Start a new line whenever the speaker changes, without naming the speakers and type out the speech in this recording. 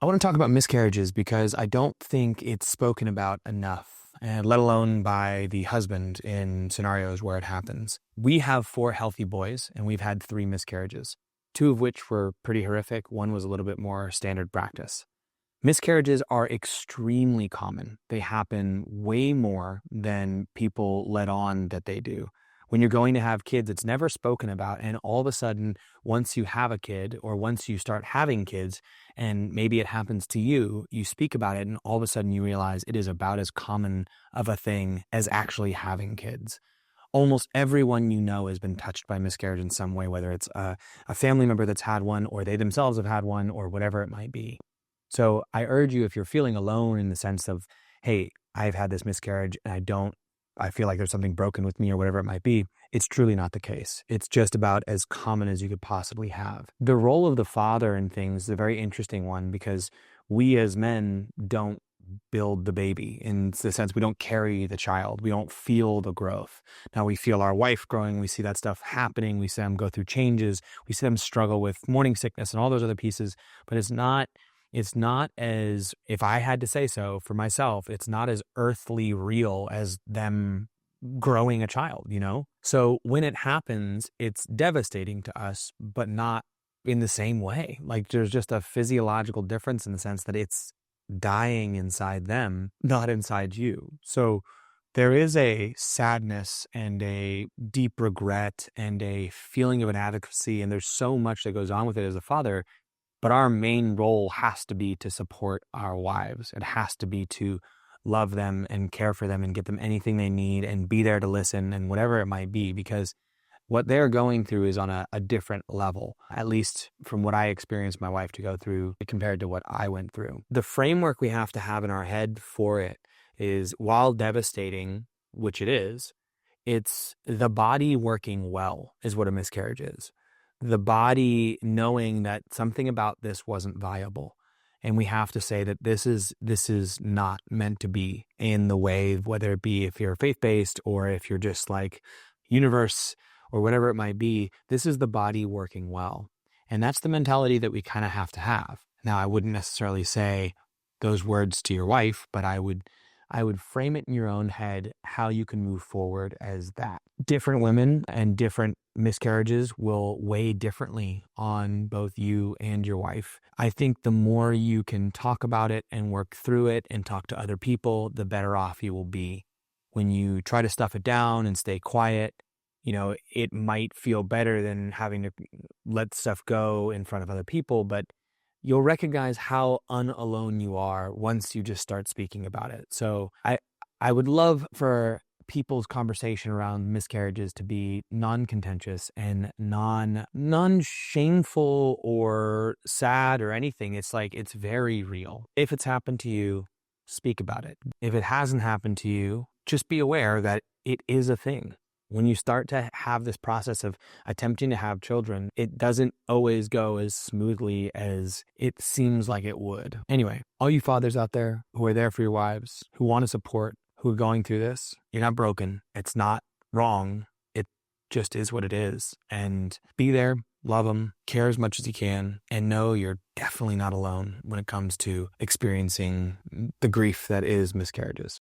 I want to talk about miscarriages because I don't think it's spoken about enough, and let alone by the husband in scenarios where it happens. We have four healthy boys, and we've had three miscarriages, two of which were pretty horrific. One was a little bit more standard practice. Miscarriages are extremely common. They happen way more than people let on that they do. When you're going to have kids, it's never spoken about. And all of a sudden, once you have a kid or once you start having kids, and maybe it happens to you, you speak about it, and all of a sudden you realize it is about as common of a thing as actually having kids. Almost everyone you know has been touched by miscarriage in some way, whether it's a family member that's had one or they themselves have had one or whatever it might be. So I urge you, if you're feeling alone in the sense of, hey, I've had this miscarriage and I feel like there's something broken with me or whatever it might be, it's truly not the case. It's just about as common as you could possibly have. The role of the father in things is a very interesting one because we as men don't build the baby in the sense we don't carry the child. We don't feel the growth. Now we feel our wife growing. We see that stuff happening. We see them go through changes. We see them struggle with morning sickness and all those other pieces, but it's not as, if I had to say so for myself, it's not as earthly real as them growing a child, you know? So when it happens, it's devastating to us, but not in the same way. Like there's just a physiological difference in the sense that it's dying inside them, not inside you. So there is a sadness and a deep regret and a feeling of inadequacy, and there's so much that goes on with it as a father. But our main role has to be to support our wives. It has to be to love them and care for them and get them anything they need and be there to listen and whatever it might be, because what they're going through is on a different level, at least from what I experienced my wife to go through compared to what I went through. The framework we have to have in our head for it is, while devastating, which it is, it's the body working well is what a miscarriage is. The body knowing that something about this wasn't viable. And we have to say that this is not meant to be in the way, whether it be if you're faith-based or if you're just like universe or whatever it might be, this is the body working well. And that's the mentality that we kind of have to have. Now, I wouldn't necessarily say those words to your wife, but I would frame it in your own head how you can move forward as that. Different women and different miscarriages will weigh differently on both you and your wife. I think the more you can talk about it and work through it and talk to other people, the better off you will be. When you try to stuff it down and stay quiet, it might feel better than having to let stuff go in front of other people, but you'll recognize how unalone you are once you just start speaking about it. So I would love for people's conversation around miscarriages to be non-contentious and non-shameful or sad or anything. It's like, it's very real. If it's happened to you, speak about it. If it hasn't happened to you, just be aware that it is a thing. When you start to have this process of attempting to have children, it doesn't always go as smoothly as it seems like it would. Anyway, all you fathers out there who are there for your wives, who want to support, who are going through this, you're not broken. It's not wrong. It just is what it is. And be there, love them, care as much as you can, and know you're definitely not alone when it comes to experiencing the grief that is miscarriages.